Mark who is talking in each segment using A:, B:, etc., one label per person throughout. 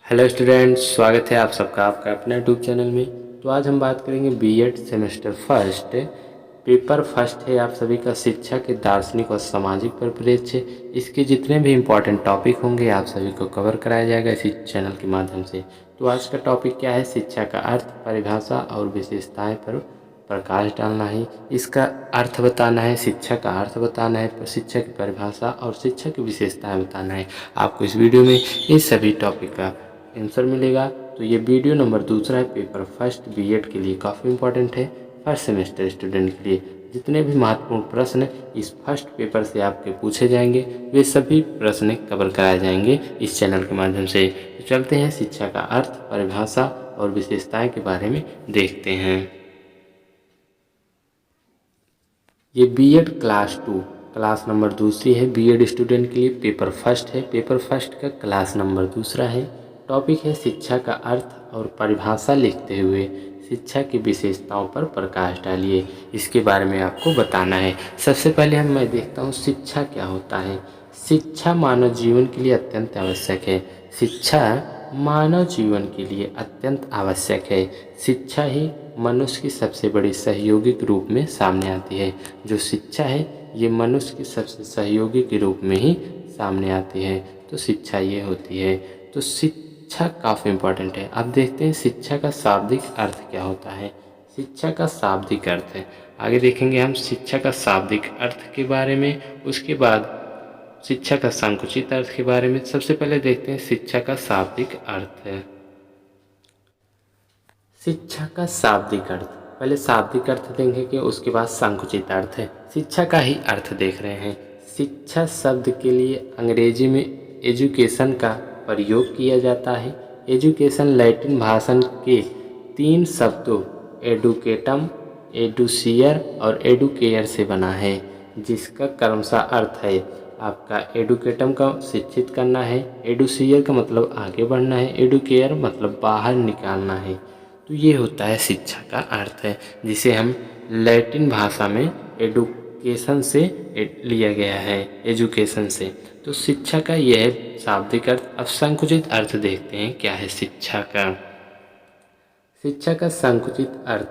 A: Hello students, स्वागत है आप सबका आपका अपने यूट्यूब चैनल में। तो आज हम बात करेंगे BEd semester first paper first है आप सभी का, शिक्षा के दार्शनिक और सामाजिक परिप्रेक्ष्य। इसके जितने भी इम्पोर्टेंट टॉपिक होंगे आप सभी को कवर कराया जाएगा इसी चैनल के माध्यम से। तो आज का टॉपिक क्या है? शिक्षा का अर्थ, परिभाषा और विशेषताएं पर प्रकाश डालना है। इसका अर्थ बताना है, शिक्षा का अर्थ बताना है, शिक्षा की परिभाषा और शिक्षा की विशेषताएं बताना है। आपको इस वीडियो में इन सभी टॉपिक का आंसर मिलेगा। तो ये वीडियो नंबर दूसरा है पेपर फर्स्ट बीएड के लिए, काफ़ी इंपॉर्टेंट है फर्स्ट सेमेस्टर स्टूडेंट के लिए। जितने भी महत्वपूर्ण प्रश्न इस फर्स्ट पेपर से आपके पूछे जाएंगे वे सभी प्रश्न कवर कराए जाएंगे इस चैनल के माध्यम से। तो चलते हैं शिक्षा का अर्थ, परिभाषा और विशेषताएं के बारे में देखते हैं। ये बीएड क्लास 2 क्लास नंबर दूसरी है बीएड स्टूडेंट के लिए, पेपर फर्स्ट है, पेपर फर्स्ट का क्लास नंबर दूसरा है। टॉपिक है शिक्षा का अर्थ और परिभाषा लिखते हुए शिक्षा की विशेषताओं पर प्रकाश डालिए। इसके बारे में आपको बताना है। सबसे पहले मैं देखता हूँ शिक्षा क्या होता है। शिक्षा मानव जीवन के लिए अत्यंत आवश्यक है। शिक्षा मानव जीवन के लिए अत्यंत आवश्यक है। शिक्षा ही मनुष्य की सबसे बड़ी सहयोगी के रूप में सामने आती है। जो शिक्षा है ये मनुष्य की सबसे सहयोगी के रूप में ही सामने आती है। तो शिक्षा ये होती है। तो शिक्षा काफ़ी इम्पोर्टेंट है। अब देखते हैं शिक्षा का शाब्दिक अर्थ क्या होता है। शिक्षा का शाब्दिक अर्थ है, आगे देखेंगे हम शिक्षा का शाब्दिक अर्थ के बारे में, उसके बाद शिक्षा का संकुचित अर्थ के बारे में। सबसे पहले देखते हैं शिक्षा का शाब्दिक अर्थ है। शिक्षा का शाब्दिक अर्थ, पहले शाब्दिक अर्थ देखेंगे उसके बाद संकुचित अर्थ है। शिक्षा का ही अर्थ देख रहे हैं। शिक्षा शब्द के लिए अंग्रेजी में एजुकेशन का प्रयोग किया जाता है। एजुकेशन लैटिन भाषा के 3 शब्दों एडुकेटम, एडुसियर और एडुकेयर से बना है, जिसका क्रमशः अर्थ है आपका एडुकेटम का शिक्षित करना है, एडुसियर का मतलब आगे बढ़ना है, एडुकेयर मतलब बाहर निकालना है। तो ये होता है शिक्षा का अर्थ है, जिसे हम लैटिन भाषा में एडुकेशन से लिया गया है, एजुकेशन से। तो शिक्षा का यह है शाब्दिक अर्थ। अब संकुचित अर्थ देखते हैं क्या है शिक्षा का। शिक्षा का संकुचित अर्थ,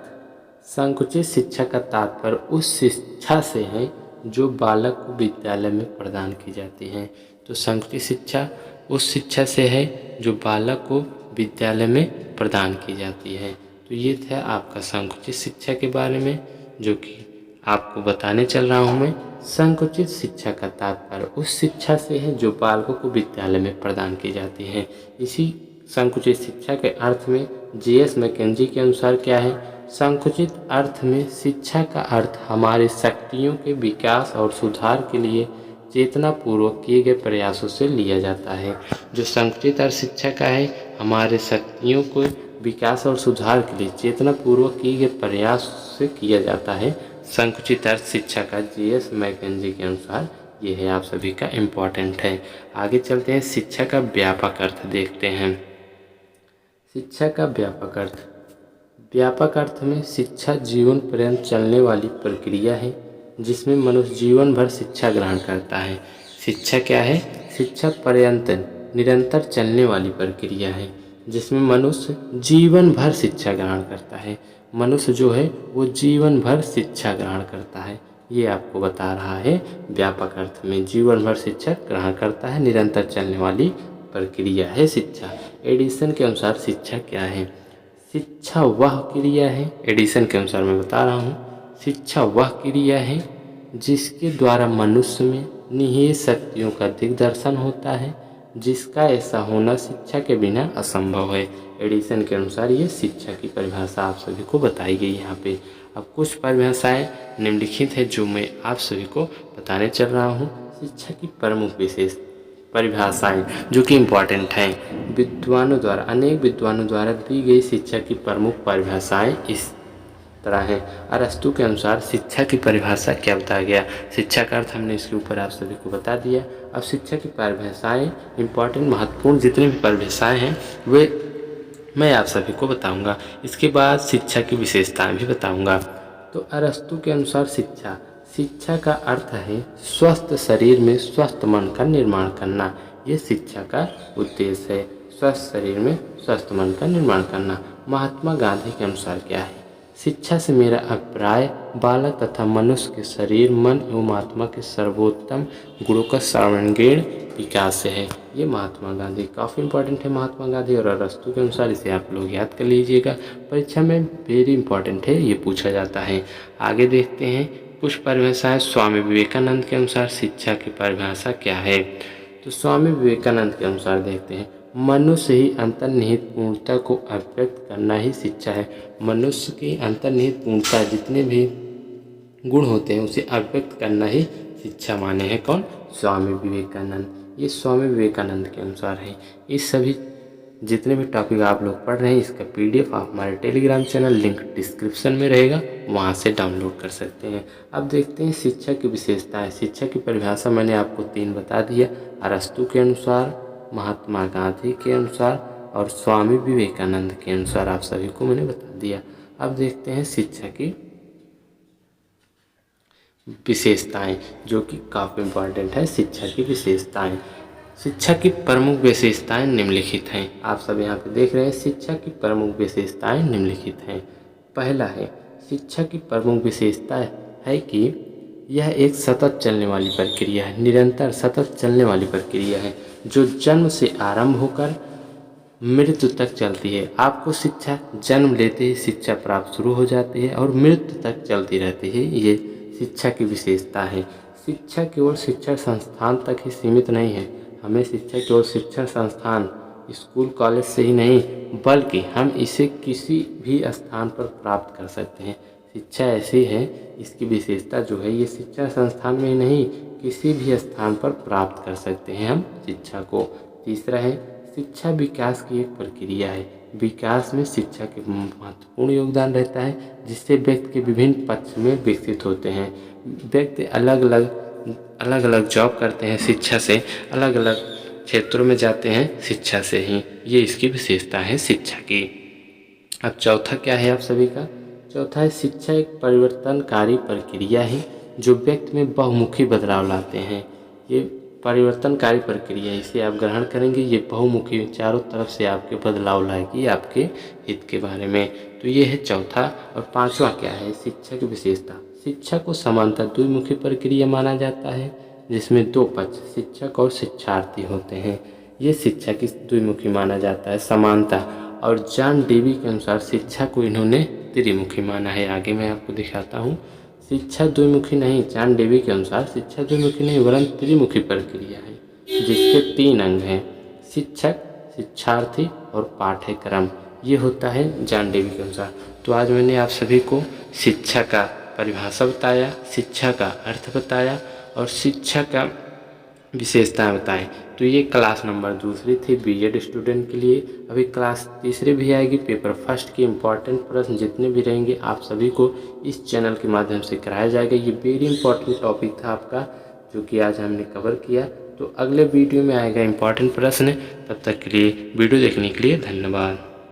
A: संकुचित शिक्षा का तात्पर्य उस शिक्षा से है जो बालक को विद्यालय में प्रदान की जाती है। तो संकुचित शिक्षा उस शिक्षा से है जो बालक को विद्यालय में प्रदान की जाती है। तो ये था आपका संकुचित शिक्षा के बारे में, जो कि आपको बताने चल रहा हूँ मैं। संकुचित शिक्षा का तात्पर्य उस शिक्षा से है जो बालकों को विद्यालय में प्रदान की जाती है। इसी संकुचित शिक्षा के अर्थ में J.S. मैकेंजी के अनुसार क्या है? संकुचित अर्थ में शिक्षा का अर्थ हमारी शक्तियों के विकास और सुधार के लिए चेतनापूर्वक किए गए प्रयासों से लिया जाता है। जो संकुचित अर्थ शिक्षा का है, हमारे शक्तियों को विकास और सुधार के लिए चेतनापूर्वक किए गए प्रयास से किया जाता है। संकुचित अर्थ शिक्षा का J.S. मैकेंजी के अनुसार ये है, आप सभी का इम्पोर्टेंट है। आगे चलते हैं, शिक्षा का व्यापक अर्थ देखते हैं। शिक्षा का व्यापक अर्थ, व्यापक अर्थ में शिक्षा जीवन पर्यंत चलने वाली प्रक्रिया है जिसमें मनुष्य जीवन भर शिक्षा ग्रहण करता है। शिक्षा क्या है? शिक्षा पर्यंत निरंतर चलने वाली प्रक्रिया है जिसमें मनुष्य जीवन भर शिक्षा ग्रहण करता है। मनुष्य जो है वो जीवन भर शिक्षा ग्रहण करता है, ये आपको बता रहा है। व्यापक अर्थ में जीवन भर शिक्षा ग्रहण करता है, निरंतर चलने वाली प्रक्रिया है शिक्षा। एडिसन के अनुसार शिक्षा क्या है? शिक्षा वह क्रिया है, एडिसन के अनुसार मैं बता रहा हूँ, शिक्षा वह क्रिया है जिसके द्वारा मनुष्य में निहित शक्तियों का दिग्दर्शन होता है, जिसका ऐसा होना शिक्षा के बिना असंभव है। एडिसन के अनुसार ये शिक्षा की परिभाषा आप सभी को बताई गई यहाँ पे। अब कुछ परिभाषाएं निम्नलिखित है जो मैं आप सभी को बताने चल रहा हूँ। शिक्षा की प्रमुख विशेष परिभाषाएं जो कि इम्पॉर्टेंट हैं, विद्वानों द्वारा, अनेक विद्वानों द्वारा दी गई शिक्षा की प्रमुख परिभाषाएं इस तरह है। अरस्तु के अनुसार शिक्षा की परिभाषा क्या बताया गया? शिक्षा का अर्थ हमने इसके ऊपर आप सभी को बता दिया। अब शिक्षा की परिभाषाएं, इम्पॉर्टेंट महत्वपूर्ण जितने भी परिभाषाएं हैं वे मैं आप सभी को बताऊंगा। इसके बाद शिक्षा की विशेषताएं भी बताऊंगा। तो अरस्तु के अनुसार शिक्षा, शिक्षा का अर्थ है स्वस्थ शरीर में स्वस्थ मन का निर्माण करना। ये शिक्षा का उद्देश्य है। स्वस्थ शरीर में स्वस्थ मन का निर्माण करना। महात्मा गांधी के अनुसार क्या है? शिक्षा से मेरा अभिप्राय बालक तथा मनुष्य के शरीर, मन एवं आत्मा के सर्वोत्तम गुणों का सर्वांगीण विकास है। ये महात्मा गांधी काफ़ी इंपॉर्टेंट है। महात्मा गांधी और अरस्तु के अनुसार इसे आप लोग याद कर लीजिएगा, परीक्षा में वेरी इंपॉर्टेंट है, ये पूछा जाता है। आगे देखते हैं कुछ परिभाषाएं। स्वामी विवेकानंद के अनुसार शिक्षा की परिभाषा क्या है? तो स्वामी विवेकानंद के अनुसार देखते हैं, मनुष्य ही अंतर्निहित पूर्णता को अभिव्यक्त करना ही शिक्षा है। मनुष्य की अंतर्निहित पूर्णता जितने भी गुण होते हैं उसे अभिव्यक्त करना ही शिक्षा माने हैं। कौन? स्वामी विवेकानंद। ये स्वामी विवेकानंद के अनुसार है। इस सभी जितने भी टॉपिक आप लोग पढ़ रहे हैं इसका PDF आप हमारे टेलीग्राम चैनल, लिंक डिस्क्रिप्शन में रहेगा, वहाँ से डाउनलोड कर सकते हैं। अब देखते हैं शिक्षा की विशेषताएं। शिक्षा की परिभाषा मैंने आपको 3 बता दिया, अरस्तु के अनुसार, महात्मा गांधी के अनुसार और स्वामी विवेकानंद के अनुसार आप सभी को मैंने बता दिया। अब देखते हैं शिक्षा की विशेषताएं, जो कि काफ़ी इम्पॉर्टेंट है। शिक्षा की विशेषताएं। शिक्षा की प्रमुख विशेषताएं निम्नलिखित हैं। आप सब यहाँ पे देख रहे हैं, शिक्षा की प्रमुख विशेषताएं निम्नलिखित हैं। पहला है, शिक्षा की प्रमुख विशेषता है कि यह एक सतत चलने वाली प्रक्रिया है, निरंतर सतत चलने वाली प्रक्रिया है, जो जन्म से आरंभ होकर मृत्यु तक चलती है। आपको शिक्षा जन्म लेते ही शिक्षा प्राप्त शुरू हो जाती है और मृत्यु तक चलती रहती है। ये शिक्षा की विशेषता है। शिक्षा केवल शिक्षा संस्थान तक ही सीमित नहीं है। हमें शिक्षा केवल शिक्षण संस्थान, स्कूल, कॉलेज से ही नहीं, बल्कि हम इसे किसी भी स्थान पर प्राप्त कर सकते हैं। शिक्षा ऐसी है, इसकी विशेषता जो है, ये शिक्षा संस्थान में ही नहीं, किसी भी स्थान पर प्राप्त कर सकते हैं हम शिक्षा को। तीसरा है, शिक्षा विकास की एक प्रक्रिया है। विकास में शिक्षा के महत्वपूर्ण योगदान रहता है, जिससे व्यक्ति के विभिन्न पक्ष में विकसित होते हैं। व्यक्ति अलग अलग जॉब करते हैं शिक्षा से, अलग अलग क्षेत्रों में जाते हैं शिक्षा से ही। ये इसकी विशेषता है शिक्षा की। अब चौथा क्या है आप सभी का? चौथा है, शिक्षा एक परिवर्तनकारी प्रक्रिया है जो व्यक्ति में बहुमुखी बदलाव लाते हैं। ये परिवर्तनकारी प्रक्रिया, इसे आप ग्रहण करेंगे, ये बहुमुखी चारों तरफ से आपके बदलाव लाएगी आपके हित के बारे में। तो ये है चौथा। और पांचवा क्या है शिक्षा की विशेषता? शिक्षा को समानता द्विमुखी प्रक्रिया माना जाता है, जिसमें 2 पक्ष, शिक्षक और शिक्षार्थी होते हैं। ये शिक्षा की द्विमुखी माना जाता है, समानता। और जॉन डेवी के अनुसार शिक्षा को इन्होंने त्रिमुखी माना है। आगे मैं आपको दिखाता हूँ। शिक्षा द्विमुखी नहीं, जॉन डेवी के अनुसार शिक्षा द्विमुखी नहीं वरन त्रिमुखी प्रक्रिया है, जिसके 3 अंग हैं, शिक्षक, शिक्षार्थी और पाठ्यक्रम। ये होता है जॉन डेवी के अनुसार। तो आज मैंने आप सभी को शिक्षा का परिभाषा बताया, शिक्षा का अर्थ बताया और शिक्षा का विशेषताएं बताएं। तो ये क्लास नंबर 2 थी BEd स्टूडेंट के लिए। अभी क्लास 3 भी आएगी। पेपर फर्स्ट के इम्पॉर्टेंट प्रश्न जितने भी रहेंगे आप सभी को इस चैनल के माध्यम से कराया जाएगा। ये वेरी इंपॉर्टेंट टॉपिक था आपका, जो कि आज हमने कवर किया। तो अगले वीडियो में आएगा इम्पॉर्टेंट प्रश्न। तब तक के लिए वीडियो देखने के लिए धन्यवाद।